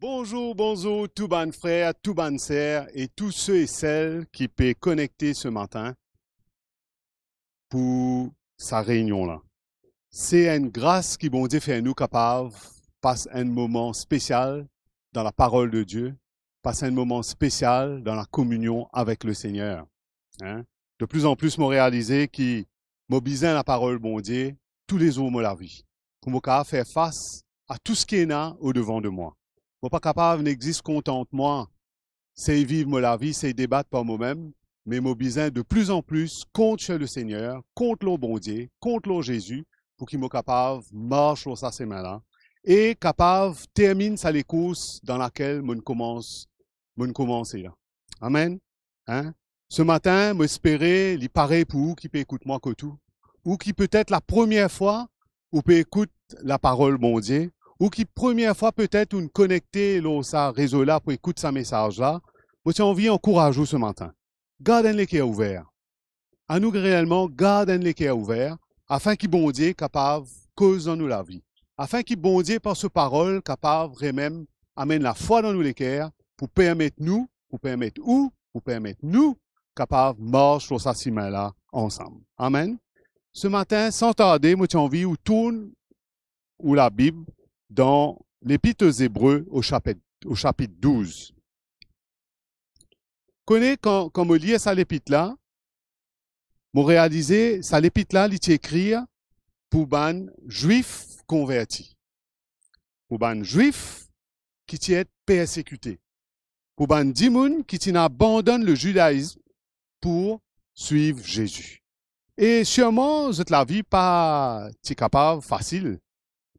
Bonjour, bonjour, tout bon frère, tout bonne sœur et tous ceux et celles qui peuvent connecter ce matin pour sa réunion-là. C'est une grâce qui, bon Dieu, fait nous capables, passe un moment spécial dans la parole de Dieu, passe un moment spécial dans la communion avec le Seigneur. Hein? De plus en plus, me réaliser qui mobilise la parole, bon Dieu, tous les jours de la vie, pour me faire face à tout ce qui est là au devant de moi. Je ne suis pas capable d'exister contentement, c'est vivre la vie, c'est débattre par moi-même, mais mon besoin de plus en plus contre le Seigneur, contre le bon Dieu, contre le Jésus, pour qu'il soit capable de marcher sur sa semaine-là et capable de terminer sa course dans laquelle je commence là. Amen. Hein? Ce matin, m'espérer, il paraît pour vous qui peut écouter moi que tout, ou qui peut-être la première fois, ou peut écouter la parole bon Dieu, ou qui première fois peut-être une connecté là, ça réseau là pour écouter sa message là. Moi, j'ai envie encourager ce matin. Gardez les cœurs ouverts. À nous réellement, gardez les cœurs ouverts, afin qu'il bon Dieu capable cause dans nous la vie. Afin qu'il bon Dieu par ce parole capable même amène la foi dans nous les cœurs pour permettre nous, pour permettre nous capable marcher sur sa ciment là ensemble. Amen. Ce matin, sans tarder, moi j'ai envie ou tourne ou la Bible dans l'Épître aux Hébreux au chapitre 12. Connais quand on lit ça l'Épître là, on réaliser ça l'Épître là, il est écrit pour ban juifs convertis, pour ban juifs qui t'y est persécutés, pour ban dimoun qui t'y abandonne le judaïsme pour suivre Jésus. Et sûrement, cette la vie pas capable, facile.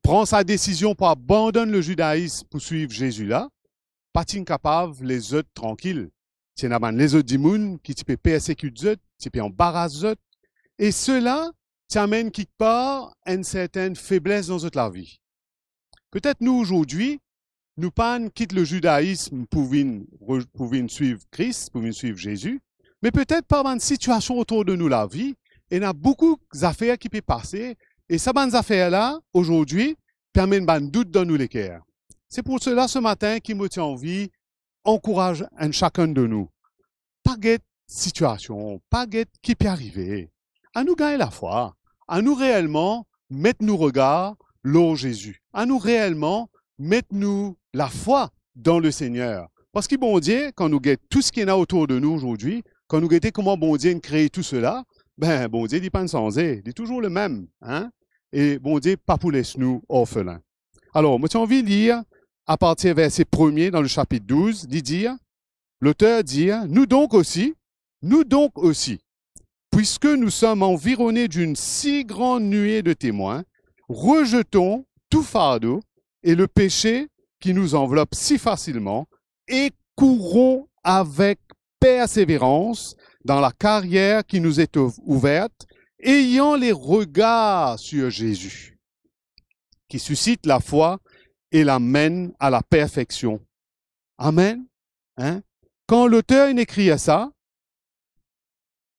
Prend sa décision pour abandonner le judaïsme pour suivre Jésus là, pas capable les autres tranquilles. C'est les autres dimoun qui peut persécuter, qui peut embarrasser. Et cela t'amène quelque part une certaine faiblesse dans notre vie. Peut-être nous aujourd'hui, nous pas quitte le judaïsme pour venir suivre Christ, pour venir suivre Jésus, mais peut-être par une situation autour de nous la vie, et il y a beaucoup d'affaires qui peuvent passer, et ces affaires-là, aujourd'hui, permettent un doute dans nous les cœurs. C'est pour cela, ce matin, qui me tient envie, encourage un chacun de nous. Pas guette situation, pas guette qui peut arriver. À nous gagner la foi, à nous réellement mettre nos regards l'eau Jésus, à nous réellement mettre nous la foi dans le Seigneur. Parce que bon Dieu, quand nous guettons tout ce qui est là autour de nous aujourd'hui, quand nous guettons comment bon Dieu a créé tout cela, ben bon Dieu dit pas sans il est toujours le même, hein? Et bon Dieu pas pour laisser nous orphelins. Alors, moi j'ai envie de lire à partir verset 1er dans le chapitre 12, l'auteur dit, nous donc aussi, puisque nous sommes environnés d'une si grande nuée de témoins, rejetons tout fardeau et le péché qui nous enveloppe si facilement et courons avec persévérance dans la carrière qui nous est ouverte, ayant les regards sur Jésus, qui suscite la foi et l'amène à la perfection. Amen. Hein? Quand l'auteur écrit ça,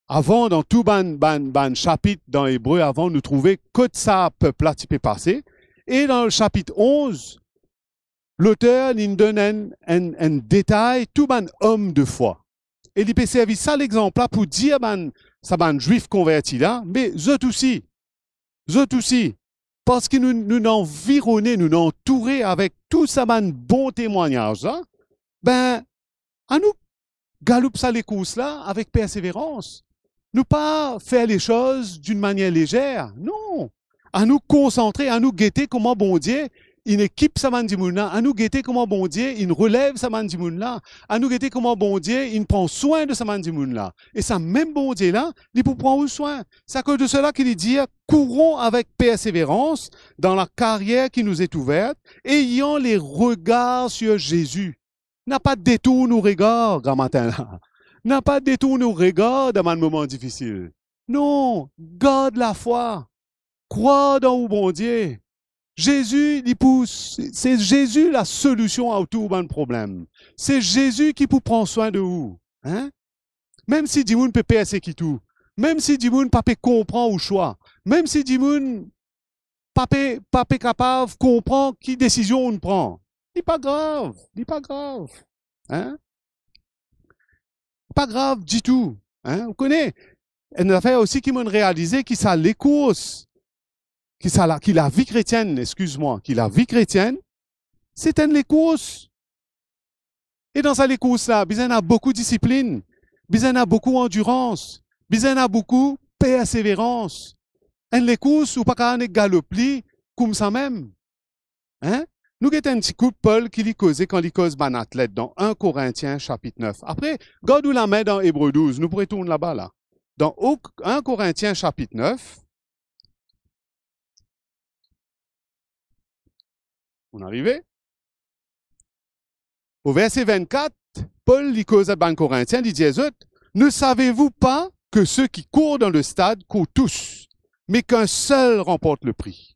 avant, dans tout ban chapitre dans Hébreu, avant, nous trouver que ça peuple là qui peut passer. Et dans le chapitre 11, l'auteur nous donne un détail, tout ban homme de foi. Et il peut servir ça l'exemple là pour dire ça ban juif converti là, mais eux aussi, parce que nous environnés, nous entourés avec tout ça ban bon témoignage là, ben, à nous galoupe ça les courses là avec persévérance. Nous pas faire les choses d'une manière légère, non. À nous concentrer, à nous guetter comment bon Dieu, il équipe sa mandimoun-là, à nous guetter comment bon Dieu, il relève sa mandimoun-là, à nous guetter comment bon Dieu, il prend soin de sa mandimoun-là. Et ça même bon Dieu-là, il peut prendre soin. C'est à cause de cela qu'il dit, courons avec persévérance dans la carrière qui nous est ouverte, ayant les regards sur Jésus. N'a pas de détour nos regards, grand matin-là. N'a pas de détour nos regards dans un moment difficile. Non, garde la foi. Crois dans le bon Dieu. Jésus, il pousse. C'est Jésus la solution à tout le problème. C'est Jésus qui peut prendre soin de vous. Hein? Même si Dimoun peut persécuter tout. Même si Dimoun ne peut comprendre au choix. Même si Dimoun pas capable de comprendre quelle décision on prend. n'est pas grave, n'est pas grave. Hein? Pas grave du tout. Hein? Vous connaissez, une affaire aussi qui m'a réalisé qui ça les courses, qui la vie chrétienne, excuse-moi, qui la vie chrétienne, c'est une les courses. Et dans ça les courses là, il y a beaucoup de discipline, il y a beaucoup d'endurance, il y a beaucoup de persévérance. En les courses, ou pas qu'à galopli comme ça même. Hein? Nous avons un petit coup de Paul qui lui causait quand il cause un athlète dans 1 Corinthiens chapitre 9. Après, God ou la met dans Hébreux 12. Nous pourrions tourner là-bas là. Dans 1 Corinthiens chapitre 9. On est arrivé? Au verset 24, Paul lui cause à 1 Corinthiens, il dit aux autres, ne savez-vous pas que ceux qui courent dans le stade courent tous, mais qu'un seul remporte le prix?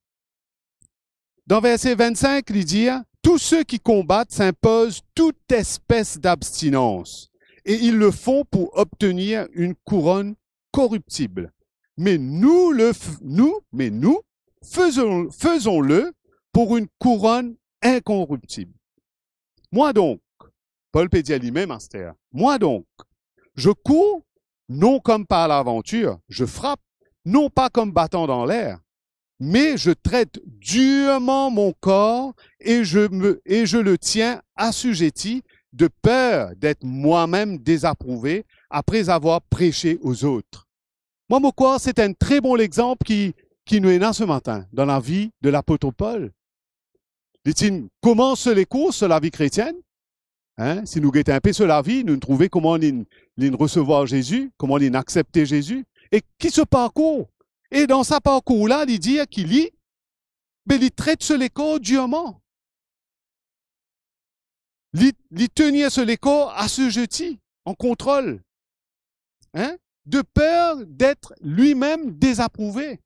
Dans verset 25, il dit, tous ceux qui combattent s'imposent toute espèce d'abstinence, et ils le font pour obtenir une couronne corruptible. Mais nous, faisons-le pour une couronne incorruptible. Moi donc, Paul peut dire lui-même, moi donc, je cours, non comme par l'aventure, je frappe, non pas comme battant dans l'air, mais je traite durement mon corps et je le tiens assujetti de peur d'être moi-même désapprouvé après avoir prêché aux autres. Moi, mon corps, c'est un très bon exemple qui nous est là ce matin dans la vie de l'apôtre Paul. Dit-il, comment se les courses sur la vie chrétienne? Hein? Si nous guettons un peu sur la vie, nous trouvons comment nous recevoir Jésus, comment nous accepter Jésus, et qui se parcourt. Et dans sa parcours-là, il dit qu'il lit, mais il traite sur les corps durement. Il tenir sur les corps assujetti, en contrôle. Hein? De peur d'être lui-même désapprouvé.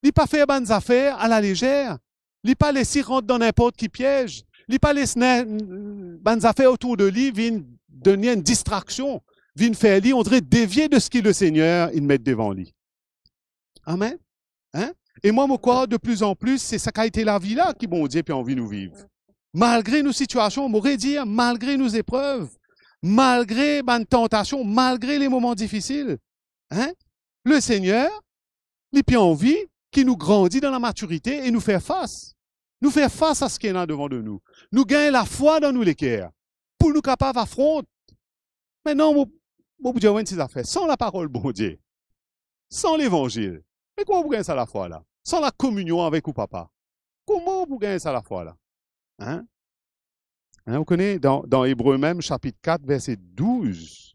Il n'a pas fait bonnes affaires à la légère. Il n'a pas laissé rentrer dans n'importe qui piège. Il n'a pas laissé bonnes affaires autour de lui, viennent donner une distraction, viennent faire lui, on dirait dévier de ce qui le Seigneur, il met devant lui. Amen. Hein? Et moi, je crois de plus en plus, c'est ça qu'a été la vie là qui, bon Dieu, puis envie de nous vivre. Malgré nos situations, on pourrait dire, malgré nos épreuves, malgré nos tentations, malgré les moments difficiles, hein? Le Seigneur, il a envie qui nous grandit dans la maturité et nous faire face. Nous faire face à ce qui est là devant de nous. Nous gagner la foi dans nous l'équerre pour nous capables d'affronter. Maintenant, vous dire ces affaires, sans la parole, bon Dieu, sans l'évangile, mais comment vous gagnez ça la foi là? Sans la communion avec vous, papa. Comment vous gagnez ça la foi là? Hein? Hein, vous connaissez dans Hébreux même, chapitre 4, verset 12.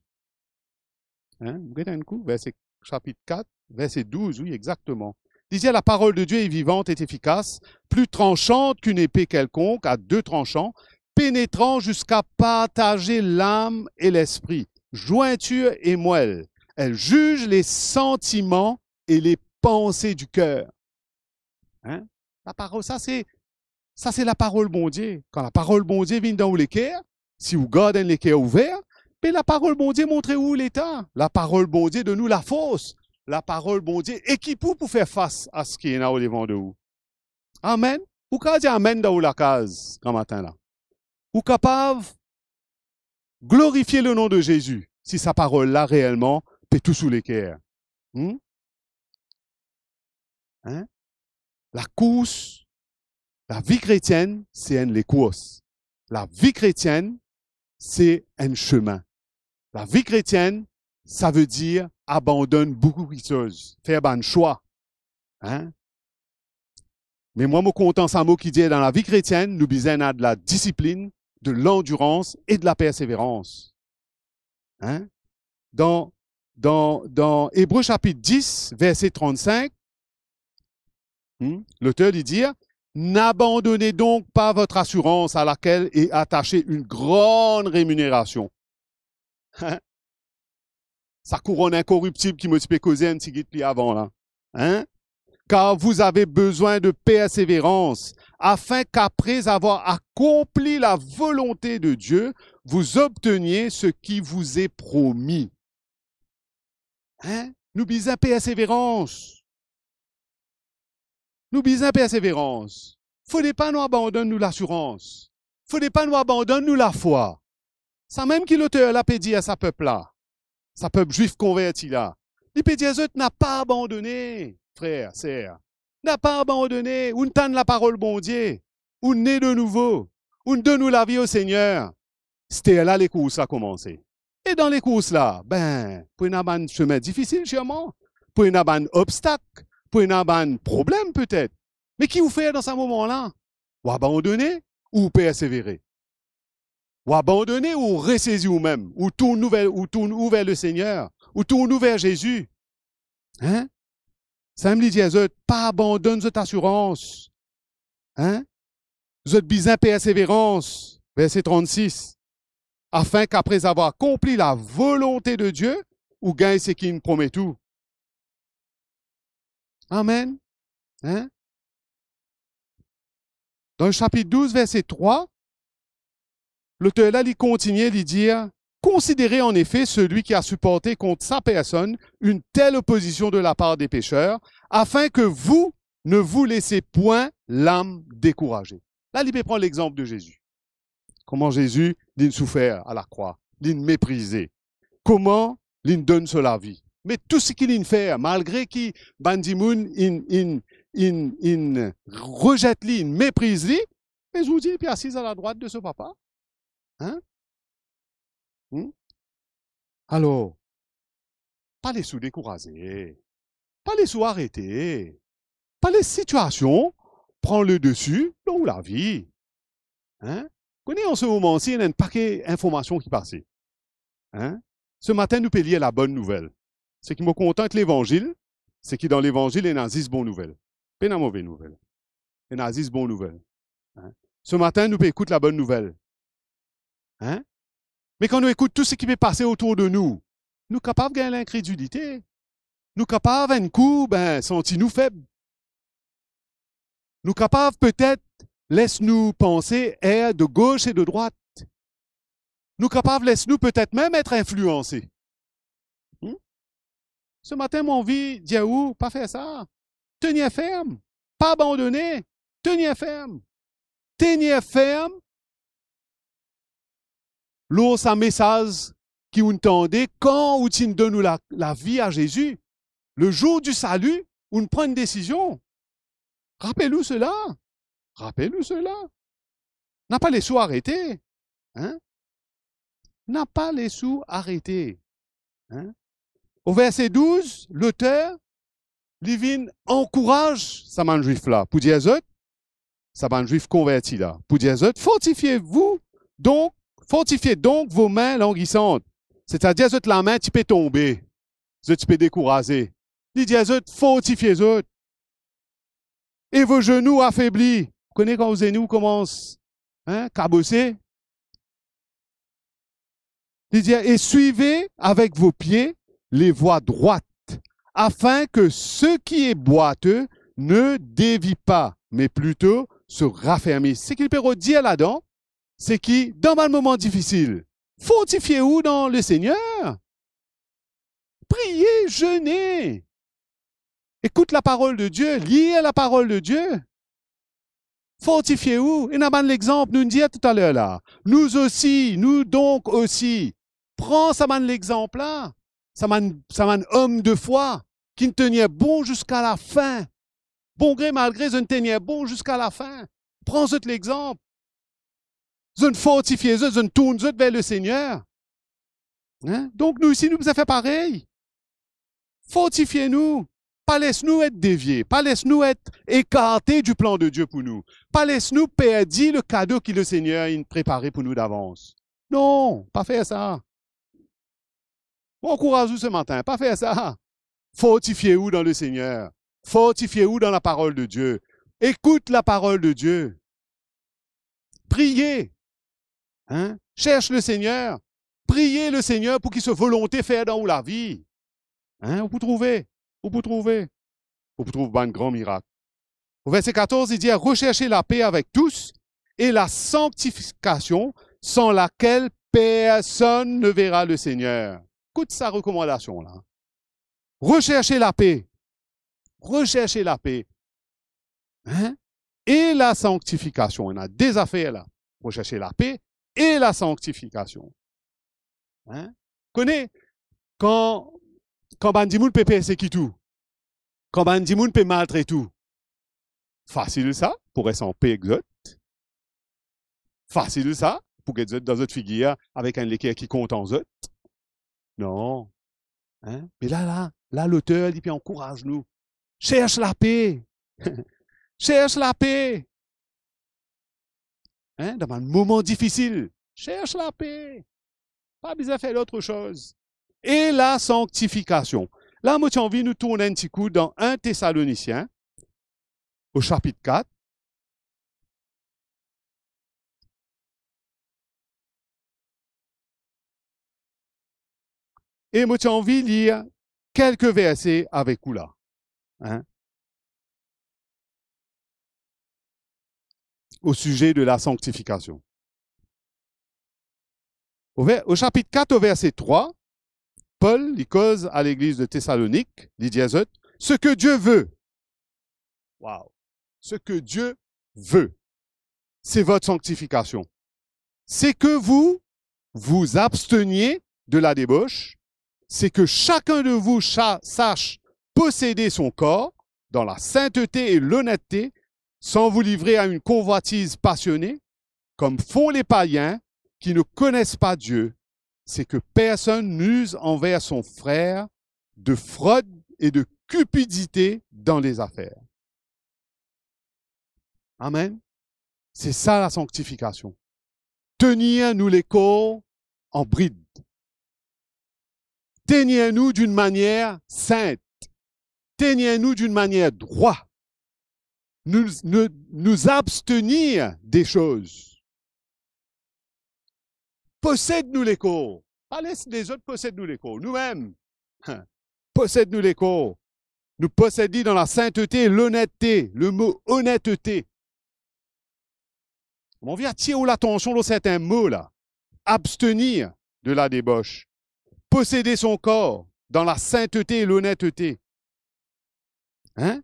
Hein? Vous gagnez un coup? Chapitre 4, verset 12, oui, exactement. Il disait, la parole de Dieu est vivante et efficace, plus tranchante qu'une épée quelconque, à 2 tranchants, pénétrant jusqu'à partager l'âme et l'esprit, jointure et moelle. Elle juge les sentiments et les pensées du cœur. Hein? La parole, ça c'est la parole bon Dieu. Quand la parole bon Dieu vient dans l'équerre, si vous gardez l'équerre ouvert, puis la parole bon Dieu montre où l'état. La parole bon Dieu de nous la force. La parole bon Dieu équipe pour faire face à ce qui est là au devant de vous. Amen. Vous pouvez dire amen dans la case, quand matin là. Vous capable glorifier le nom de Jésus, si sa parole là réellement peut tout sous l'équerre. Hein? La course, la vie chrétienne, c'est les courses. La vie chrétienne, c'est un chemin. La vie chrétienne, ça veut dire abandonne beaucoup de choses, faire un choix. Hein? Mais moi, je content ça mot qui dit dans la vie chrétienne, nous besoin de la discipline, de l'endurance et de la persévérance. Hein? Dans Hébreux chapitre 10, verset 35, l'auteur dit, n'abandonnez donc pas votre assurance à laquelle est attachée une grande rémunération. Sa couronne incorruptible qui me peut causer un petit guide plus avant là. Hein? Car vous avez besoin de persévérance, afin qu'après avoir accompli la volonté de Dieu, vous obteniez ce qui vous est promis. Hein? Nous besoin de persévérance. Nous besoin de persévérance. Il ne faut pas nous abandonner nous l'assurance. Faudrait pas nous abandonner, nous, la foi. Ça même qui l'auteur l'a dit à sa peuple-là, sa peuple juif converti là. Il peut dire, n'a pas abandonné, frère, sœur. N'a pas abandonné. On tente la parole bon Dieu. On naît de nouveau. On donne la vie au Seigneur. C'était là les courses a commencé. Et dans les courses là, pour une un chemin difficile, sûrement. Pour une un obstacle. Pour une un problème peut-être. Mais qui vous fait dans ce moment-là? Ou abandonner ou persévérer? Ou abandonner ou ressaisir vous-même? Ou tourner vers le Seigneur? Ou tourner vers Jésus? Hein? Ça me dit, pas abandonne cette assurance. Hein? Cette bizarre persévérance. Verset 36. Afin qu'après avoir accompli la volonté de Dieu, ou gagne ce qui nous promet tout. Amen. Hein? Dans le chapitre 12, verset 3, l'auteur là, il continue, il dit, considérez en effet celui qui a supporté contre sa personne une telle opposition de la part des pécheurs, afin que vous ne vous laissez point l'âme découragée. Là, il peut prendre l'exemple de Jésus. Comment Jésus, il souffert à la croix, il méprisé. Comment il donne sur la vie. Mais tout ce qu'il fait, malgré qu'il bandimoun, il rejette lui, il méprise lui, et je vous dis, puis assis à la droite de ce papa. Hein? Alors, pas les sous-découragés, pas les sous-arrêtés, pas les situations, prends le dessus, dans la vie. Hein? Connais en ce moment-ci, il y a un paquet d'informations qui passent. Hein? Ce matin, nous payons la bonne nouvelle. Ce qui me contente l'évangile, c'est que dans l'évangile, il y a 10 bonnes nouvelles. Pas une mauvaise nouvelle. Il y a 10 bonnes nouvelles. Hein? Ce matin, nous écoutons la bonne nouvelle. Hein? Mais quand nous écoutons tout ce qui peut passer autour de nous, nous sommes capables de gagner l'incrédulité. Nous sommes capables, un coup, sentir-nous faibles. Nous sommes capables, peut-être, laisse-nous penser de gauche et de droite. Nous sommes capables, laisse-nous peut-être même être influencés. Ce matin, mon vie, Diaou, pas faire ça. Tenir ferme. Pas abandonner. Tenir ferme. Tenir ferme. L'eau, un message qui vous entendez quand vous donne la vie à Jésus. Le jour du salut, on prend une décision. Rappelez-vous cela. Rappelez-vous cela. N'a pas les sous arrêtés. Hein? N'a pas les sous arrêtés. Hein? Au verset 12, l'auteur, Livine encourage sa man juif là. Pour dire sa man juif converti là. Pour dire fortifiez donc vos mains languissantes. C'est-à-dire la main, tu peux tomber. Tu peux décourager. Il dit fortifiez autres. Et vos genoux affaiblis. Vous connaissez quand vos genoux commencent cabosser? Il dit, et suivez avec vos pieds les voies droites, afin que ce qui est boiteux ne dévie pas, mais plutôt se raffermisse. Ce qu'il peut dire là-dedans, c'est que dans un moment difficile, fortifiez-vous dans le Seigneur. Priez, jeûnez. Écoute la parole de Dieu, lisez la parole de Dieu. Fortifiez-vous. Et n'a l'exemple, nous disons tout à l'heure là. Nous aussi, nous donc aussi. Prends ça l'exemple là. Ça man homme de foi qui ne tenait bon jusqu'à la fin. Bon gré malgré, je ne tenais bon jusqu'à la fin. Prends l'exemple. Je ne fortifie, je ne tourne vers le Seigneur. Hein? Donc nous ici, nous avons fait pareil. Fortifiez-nous. Pas laisse-nous être déviés. Pas laisse-nous être écartés du plan de Dieu pour nous. Pas laisse-nous perdre le cadeau que le Seigneur a préparé pour nous d'avance. Non, pas faire ça. Encourage-vous ce matin, pas faire ça. Fortifiez-vous dans le Seigneur. Fortifiez-vous dans la parole de Dieu. Écoute la parole de Dieu. Priez. Hein? Cherche le Seigneur. Priez le Seigneur pour qu'il se volonté faire dans la vie. Hein? Vous trouvez. Vous trouvez un grand miracle. Au verset 14, il dit recherchez la paix avec tous et la sanctification sans laquelle personne ne verra le Seigneur. Écoute sa recommandation là. Recherchez la paix. Recherchez la paix. Hein? Et la sanctification. On a des affaires là. rechercher la paix et la sanctification. Hein? Connais, quand Bandimoun peut c'est qui tout? Quand Bandimoun peut maltraiter tout? Facile ça, pour être en paix exact. Facile ça, pour être dans votre figure avec un léquer qui compte en zot. Non. Hein? Mais là, l'auteur, il encourage nous. Cherche la paix. Cherche la paix. Hein? Dans un moment difficile, cherche la paix. Pas besoin de faire autre chose. Et la sanctification. Là, moi, j'ai envie de nous tourner un petit coup dans 1 Thessaloniciens, au chapitre 4. Et moi, j'ai envie de lire quelques versets avec vous là. Hein? Au sujet de la sanctification. Au chapitre 4, au verset 3, Paul, il cause à l'église de Thessalonique, il dit ce que Dieu veut. Waouh! Ce que Dieu veut, c'est votre sanctification. C'est que vous vous absteniez de la débauche, c'est que chacun de vous sache posséder son corps dans la sainteté et l'honnêteté, sans vous livrer à une convoitise passionnée, comme font les païens qui ne connaissent pas Dieu. C'est que personne n'use envers son frère de fraude et de cupidité dans les affaires. Amen. C'est ça la sanctification. Tenir nous les corps en bride. Tenir-nous d'une manière sainte. Tenir-nous d'une manière droite. Nous abstenir des choses. Possède-nous les corps. Pas les autres possèdent-nous les corps. Nous-mêmes. Possède-nous les corps. Nous posséder dans la sainteté et l'honnêteté. Le mot honnêteté. On vient attirer l'attention dans certains mots là. Abstenir de la débauche. Posséder son corps dans la sainteté et l'honnêteté. Hein?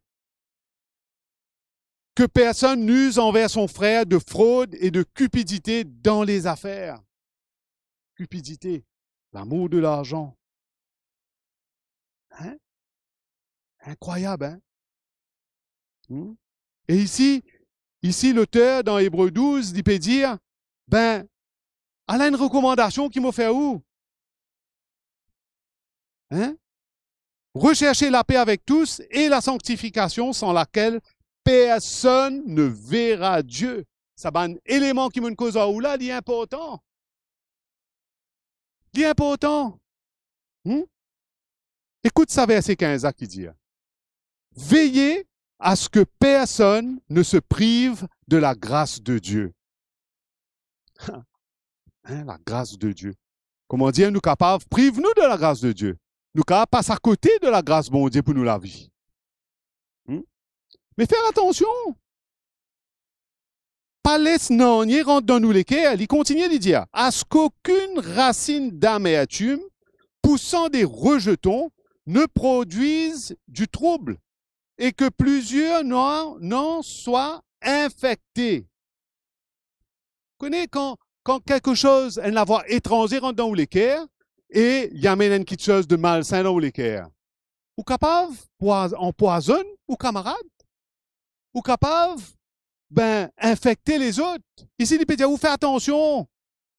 Que personne n'use envers son frère de fraude et de cupidité dans les affaires. Cupidité, l'amour de l'argent. Hein? Incroyable, hein? Et ici, l'auteur, dans Hébreux 12, il peut dire, elle a une recommandation qui m'a fait où? Hein? Rechercher la paix avec tous et la sanctification sans laquelle personne ne verra Dieu. Ça va un élément qui me cause à où là, il est important. Il est important. Écoute ça, verset 15 qui dit, veillez à ce que personne ne se prive de la grâce de Dieu. La grâce de Dieu. Comment dire, nous capables, prive-nous de la grâce de Dieu. Nous capables passer à côté de la grâce bon Dieu pour nous la vie. Mais faire attention. Pas laisser non, il rentre dans nous les cœurs. Il continue de dire, à ce qu'aucune racine d'amertume poussant des rejetons ne produise du trouble et que plusieurs n'en soient infectés. Vous connaissez quand quelque chose, une voix étrangère rentre dans les cœurs et il y a une petite chose de malsain dans les cœurs. Ou capable, empoisonne, ou camarade, ou capable, infecter les autres. Ici, il peut dire, vous faites attention.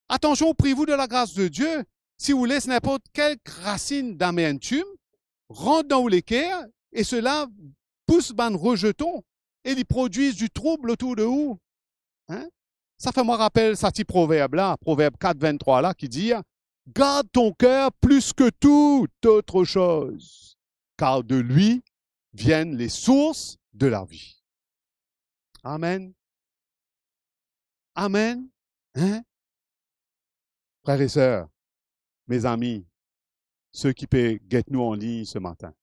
Attention, priez-vous de la grâce de Dieu. Si vous laissez n'importe quelle racine d'amertume, rentre dans les cœurs et cela pousse ban rejeton et ils produisent du trouble autour de vous. Hein? Ça fait moi rappel ça petit proverbe là, proverbe 4, 23 là, qui dit garde ton cœur plus que toute autre chose, car de lui viennent les sources de la vie. Amen. Amen. Hein? Frères et sœurs, mes amis, ceux qui peuvent guetter nous en ligne ce matin.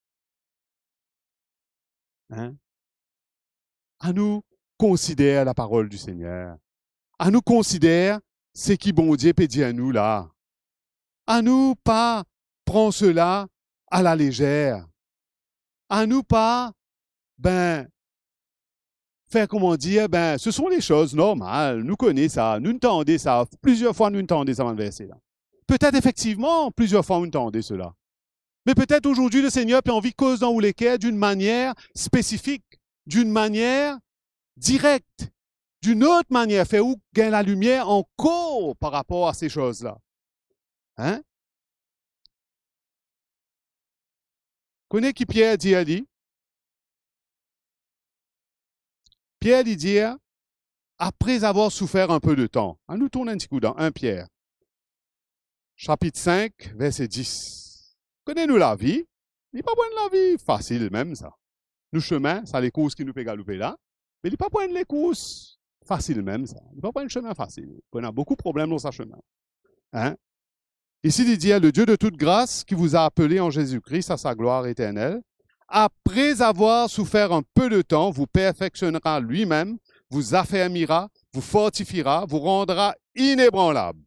Hein? À nous considérer la parole du Seigneur. À nous considérer ce qui bon Dieu peut dire à nous là. À nous pas prendre cela à la légère. À nous pas, faire comment dire, ben, ce sont les choses normales, nous connaissons ça, nous entendons ça, plusieurs fois nous entendons ça dans le verset là. Peut-être effectivement, plusieurs fois nous entendons cela. Mais peut-être aujourd'hui, le Seigneur peut envie de cause dans lesquels d'une manière spécifique, d'une manière directe, d'une autre manière, faire où gagne la lumière encore par rapport à ces choses-là. Hein? Connais qui Pierre dit à lui? Pierre lui dit, après avoir souffert un peu de temps, nous tournons un petit coup dans 1 Pierre, chapitre 5, verset 10. Connais-nous la vie? Il n'est pas bon la vie, facile même ça. Nous chemins, ça les courses qui nous fait galouper là, mais il n'est pas bon les courses, facile même ça. Il n'est pas bon le chemin facile. On a beaucoup de problèmes dans ce chemin. Hein? Ici, il dit, le Dieu de toute grâce qui vous a appelé en Jésus-Christ à sa gloire éternelle, après avoir souffert un peu de temps, vous perfectionnera lui-même, vous affermira, vous fortifiera, vous rendra inébranlable.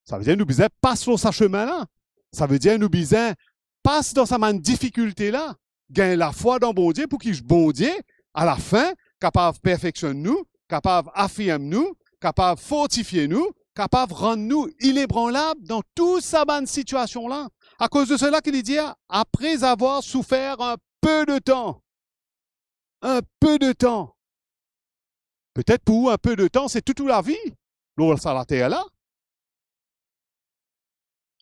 Ça veut dire nous besoin passe sur ce chemin-là. Ça veut dire nous besoin passe dans sa difficulté là, gagne la foi dans bon Dieu pour qu'il bon Dieu à la fin capable de perfectionner nous, capable d'affirmer nous, capable de fortifier nous, capable de rendre nous inébranlables dans toute sa bonne situation là. À cause de cela qu'il dit après avoir souffert un peu de temps. Un peu de temps. Peut-être pour vous, un peu de temps, c'est toute la vie. L'eau sur la terre là.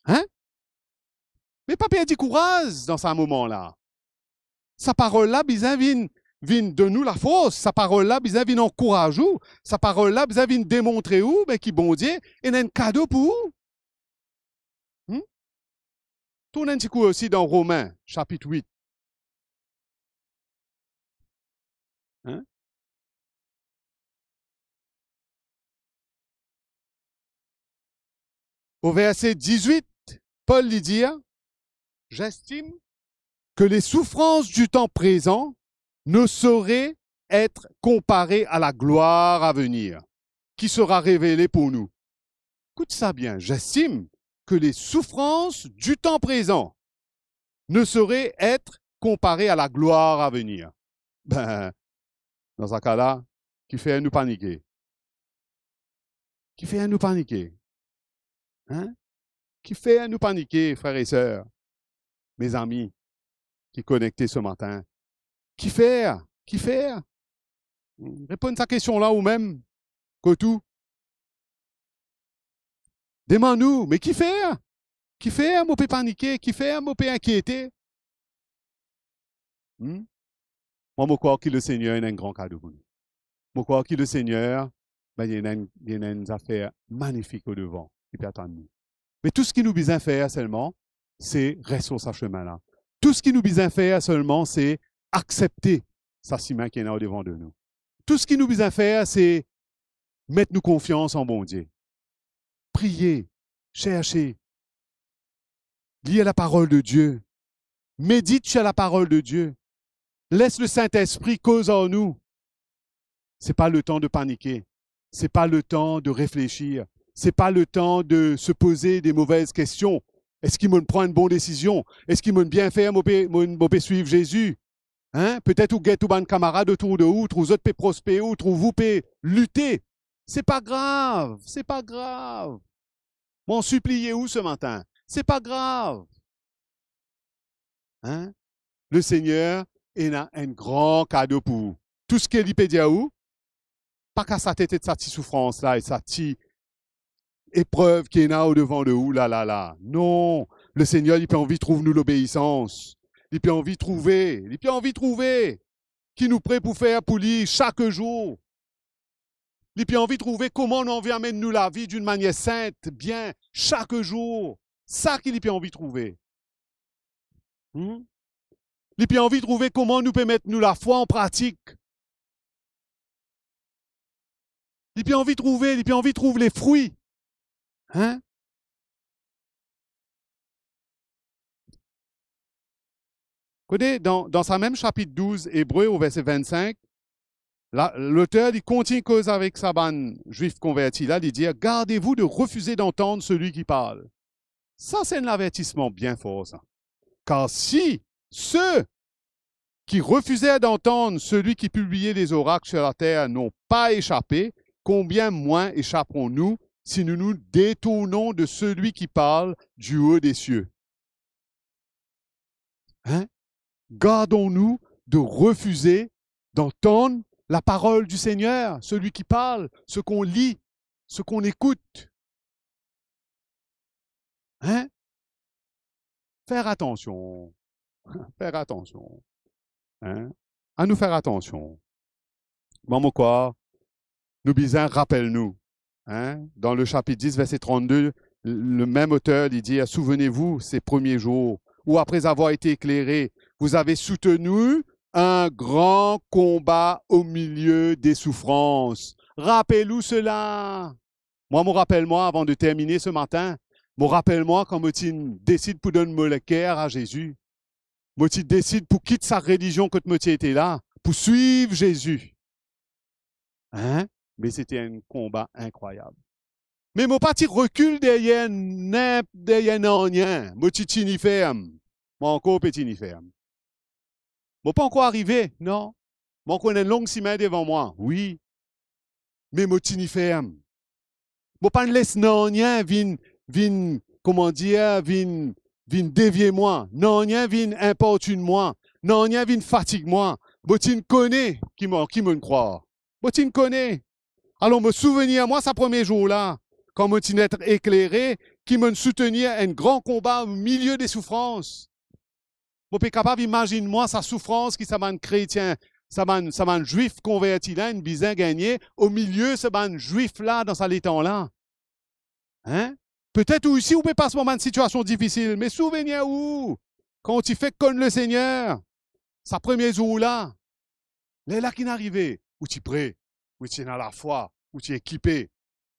Hein? Mais pas perdre courage dans ce moment-là. Sa parole-là, bizarre, vient de nous la force. Sa parole-là, bizarre, vient encourager nous. Sa parole-là, bizarre, vient démontrer où, ben, qui bon Dieu, et a un cadeau pour vous. Tourne un petit coup aussi dans Romains, chapitre 8. Hein? Au verset 18, Paul lui dit, j'estime que les souffrances du temps présent ne sauraient être comparées à la gloire à venir, qui sera révélée pour nous. Écoute ça bien, j'estime que les souffrances du temps présent ne sauraient être comparées à la gloire à venir. Ben, dans ce cas-là, qui fait nous paniquer? Qui fait nous paniquer? Hein? Qui fait nous paniquer, frères et sœurs, mes amis, qui connectés ce matin? Qui fait? Qui fait? Répondez à cette question-là ou même, que tout. Demande-nous, mais qui fait? Qui fait? Moi, peut paniquer? Qui fait? Moi, peut inquiéter? Moi, je crois que le Seigneur a un grand cadeau pour nous. Je crois que le Seigneur, ben, il y a une affaire magnifique au devant qui peut attendre nous. Mais tout ce qui nous besoin faire seulement, c'est rester sur ce chemin-là. Tout ce qui nous besoin faire seulement, c'est accepter sa ciment qui est là au devant de nous. Tout ce qui nous besoin faire, c'est mettre nous confiance en bon Dieu. Prier, chercher, lire la parole de Dieu, médite sur la parole de Dieu. Laisse le Saint-Esprit cause en nous. Ce n'est pas le temps de paniquer. Ce n'est pas le temps de réfléchir. Ce n'est pas le temps de se poser des mauvaises questions. Est-ce qu'il me prend une bonne décision? Est-ce qu'il me bien faire, me suivre Jésus? Hein? Peut-être ou guette ou ban camarade autour de vous, ou autres peut prospérer, ou vous peut lutter. C'est pas grave. C'est pas grave. M'en suppliez où ce matin? C'est pas grave. Hein? Le Seigneur il a un grand cadeau pour vous. Tout ce qu'il peut dire où? Pas qu'à sa tête de sa petite souffrance là et sa petite épreuve qui est là au devant de vous, là. Non, le Seigneur, il peut envie de trouver nous l'obéissance. Il peut envie de trouver qui nous prête pour faire pour lui chaque jour. Il peut envie de trouver comment on envie amener nous la vie d'une manière sainte, bien, chaque jour. Ça qu'il peut envie de trouver. Il peut envie de trouver comment nous peut mettre nous la foi en pratique. Il peut envie de trouver les fruits. Hein? Dans sa même chapitre 12, Hébreu, au verset 25, l'auteur il continue cause avec sa bande juif converti. Là, il dit gardez-vous de refuser d'entendre celui qui parle. Ça, c'est un avertissement bien fort, ça. Car si ceux qui refusaient d'entendre celui qui publiait les oracles sur la terre n'ont pas échappé, combien moins échapperons-nous si nous nous détournons de celui qui parle du haut des cieux? Hein? Gardons-nous de refuser d'entendre la parole du Seigneur, celui qui parle, ce qu'on lit, ce qu'on écoute. Hein? Faire attention. Faire attention. Hein? À nous faire attention. Maman quoi? Nous bisons, rappelle-nous. Hein? Dans le chapitre 10, verset 32, le même auteur il dit, souvenez-vous ces premiers jours où après avoir été éclairés, vous avez soutenu un grand combat au milieu des souffrances. Rappelez-vous cela. Moi, rappelle-moi, avant de terminer ce matin, rappelle-moi quand tu décides pour donner le cœur à Jésus. Moi, tu décides pour quitter sa religion que tu étais là, pour suivre Jésus. Hein? Mais c'était un combat incroyable. Mais mon parti recule derrière rien. Moi, tu t'y ferme. Moi, encore petit ferme. Moi, pas encore arrivé, non. Moi, on a une longue semaine devant moi, oui. Mais moi, tu ferme. Moi, pas ne laisse rien comment dire, vin dévier moi. Non, rien vin importune moi. Non, rien vin fatigue moi. Moi, tu connais qui me croit. Moi, tu connais. Alors, me souvenir, moi, ce premier jour-là, quand me tu être éclairé, qui me soutenir un grand combat au milieu des souffrances. Moi, suis capable d'imaginer moi sa souffrance qui ça m'a un chrétien, ça m'a un juif converti là, une bizarre gagné, au milieu, ça m'a un juif là, dans sa l'étang là. Hein? Peut-être aussi, vous pouvez passer un moment de situation difficile, mais souvenez où? Quand tu fais comme le Seigneur, sa premier jour là, les là qui n'arrivait, où tu es prêt, où tu es dans la foi, où tu es équipé.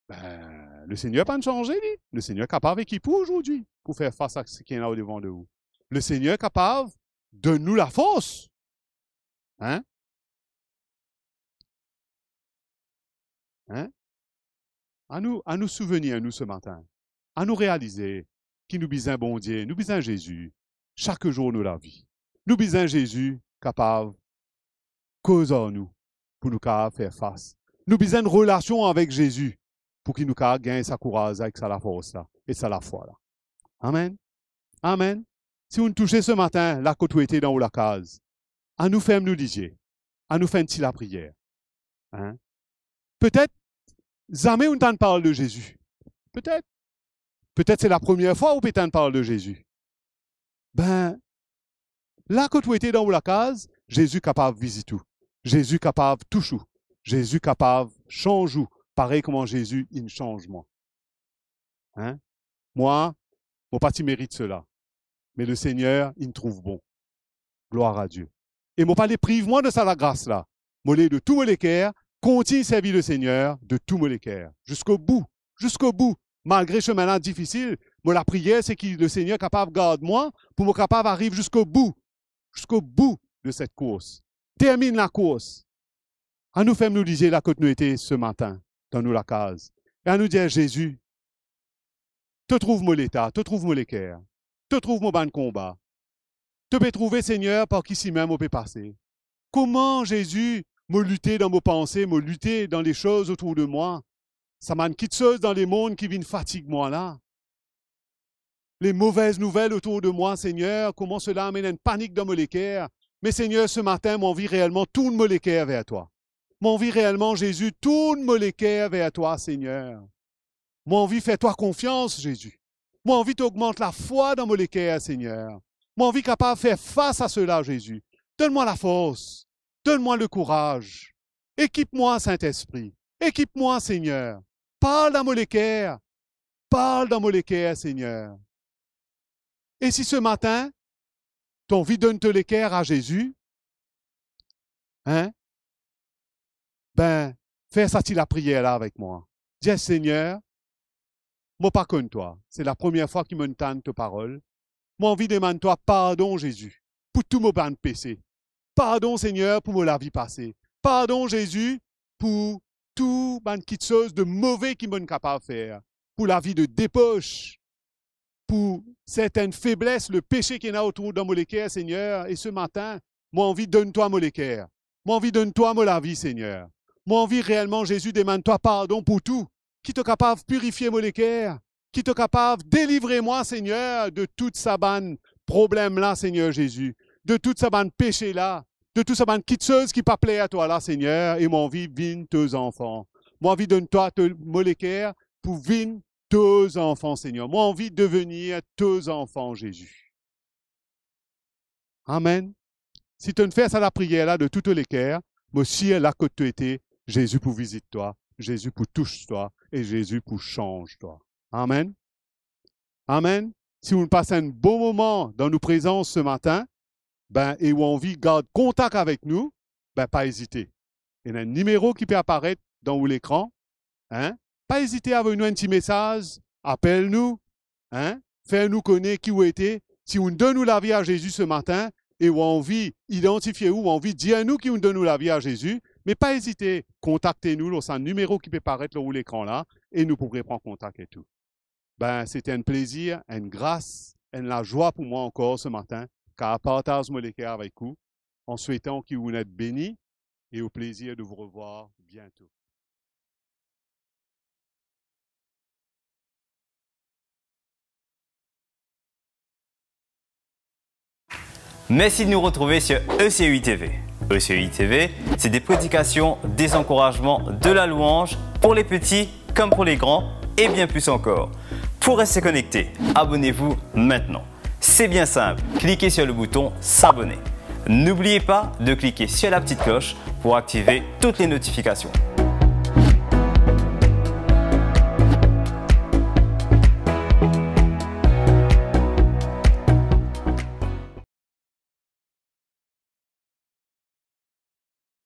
Ben, le Seigneur n'a pas changé, lui. Le Seigneur est capable d'équiper aujourd'hui pour faire face à ce qui est là au-devant de vous. Le Seigneur est capable de nous la force. Hein? Hein? À nous souvenir, nous, ce matin. À nous réaliser qu'il nous bise un bon Dieu, nous bise un Jésus, chaque jour de la vie. Nous bise un Jésus capable, cause en nous, pour nous faire face. Nous bise une relation avec Jésus, pour qu'il nous gagne sa courage avec sa force là, et sa la foi là. Amen. Amen. Si vous nous touchez ce matin, la côte où était dans la case, à nous faire nous dire, à nous faire une la prière. Hein? Peut-être, jamais on t'en parle de Jésus. Peut-être. Peut-être c'est la première fois où on parle de Jésus. Ben, là côte où était dans la case, Jésus capable de visiter tout. Jésus capable de toucher. Jésus capable de changer. Pareil comment Jésus, il change moi. Hein? Moi, mon parti mérite cela. Mais le Seigneur, il me trouve bon. Gloire à Dieu. Et mon palais prive-moi de ça la grâce là. Mollet de tout mon cœur, continue servir le Seigneur de tout mon cœur. Jusqu'au bout. Jusqu'au bout. Malgré ce chemin-là difficile, moi la prière, c'est que le Seigneur est capable de garder moi pour me capable d'arriver jusqu'au bout. Jusqu'au bout de cette course. Termine la course. À nous faire nous dire la côte nous était ce matin, dans nous la case. Et à nous dire, Jésus, te trouve mon l'état, te trouve mon l'équerre, te trouve mon ban de combat. Te peux trouver, Seigneur, par qui si même on peut passer. Comment, Jésus, me lutter dans mes pensées, me lutter dans les choses autour de moi? Ça m'a une petite chose dans les mondes qui viennent fatiguer moi là. Les mauvaises nouvelles autour de moi, Seigneur, comment cela amène une panique dans mon équerre. Mais Seigneur, ce matin, mon vie réellement tourne mon équerre vers toi. Mon vie réellement, Jésus, tourne mon équerre vers toi, Seigneur. Mon vie, fais-toi confiance, Jésus. Mon vie, t'augmente la foi dans mon équerre, Seigneur. Mon vie capable de faire face à cela, Jésus. Donne-moi la force. Donne-moi le courage. Équipe-moi, Saint-Esprit. Équipe-moi, Seigneur. Parle dans mon équerre. Parle dans mon équerre, Seigneur. Et si ce matin, ton vie donne te l'équerre à Jésus, hein? Ben, fais ça la prière là avec moi. Dis, Seigneur, moi pas comme toi. C'est la première fois qu'il me tente ta parole. Moi envie de demander toi pardon, Jésus, pour tout mon ban de péché. Pardon, Seigneur, pour la vie passée. Pardon, Jésus, pour tout ban de chose de mauvais qu'il m'a capable de faire. Pour la vie de débauche. Pour certaines faiblesses, le péché qu'il y a autour de mon cœur, Seigneur. Et ce matin, Moi, envie, donne-toi, mon l'équerre. Moi, envie, donne-toi, mon la vie, Seigneur. Moi, envie, réellement, Jésus, demande-toi pardon pour tout. Qui te capable de purifier, mon l'équerre. Qui te capable de délivrer, moi, Seigneur, de toute sa banne problème-là, Seigneur Jésus. De toute sa banne péché-là. De toute sa banne quitteuse qui pas plaît à toi, là, Seigneur. Et moi, envie, vine tes enfants. Moi, envie, donne-toi, mon l'équerre, pour vine tes enfants, Seigneur. Moi, envie de devenir tes enfants, Jésus. Amen. Si tu ne fais ça la prière là de toutes les cœurs, moi aussi là que tu étais, Jésus pour visite toi, Jésus pour touche toi et Jésus pour change toi. Amen. Amen. Si vous passez un beau moment dans nos présences ce matin, ben, et où on vit, garde contact avec nous, ben, pas hésiter. Il y a un numéro qui peut apparaître dans l'écran. Hein? Pas hésiter à venir un petit message, appelle-nous, hein? Fais-nous connaître qui vous était. Si vous donnez la vie à Jésus ce matin, et où on vit identifier où on vit dire nous qui nous donnons la vie à Jésus, mais pas hésiter, contactez-nous, c'est un numéro qui peut apparaître sur l'écran là, et nous pourrons prendre contact et tout. Ben, c'était un plaisir, une grâce, une joie pour moi encore ce matin, car partage mon l'équerre avec vous, en souhaitant que vous êtes bénis et au plaisir de vous revoir bientôt. Merci de nous retrouver sur ECUI TV. ECUI TV, c'est des prédications, des encouragements, de la louange pour les petits comme pour les grands et bien plus encore. Pour rester connecté, abonnez-vous maintenant. C'est bien simple, cliquez sur le bouton s'abonner. N'oubliez pas de cliquer sur la petite cloche pour activer toutes les notifications.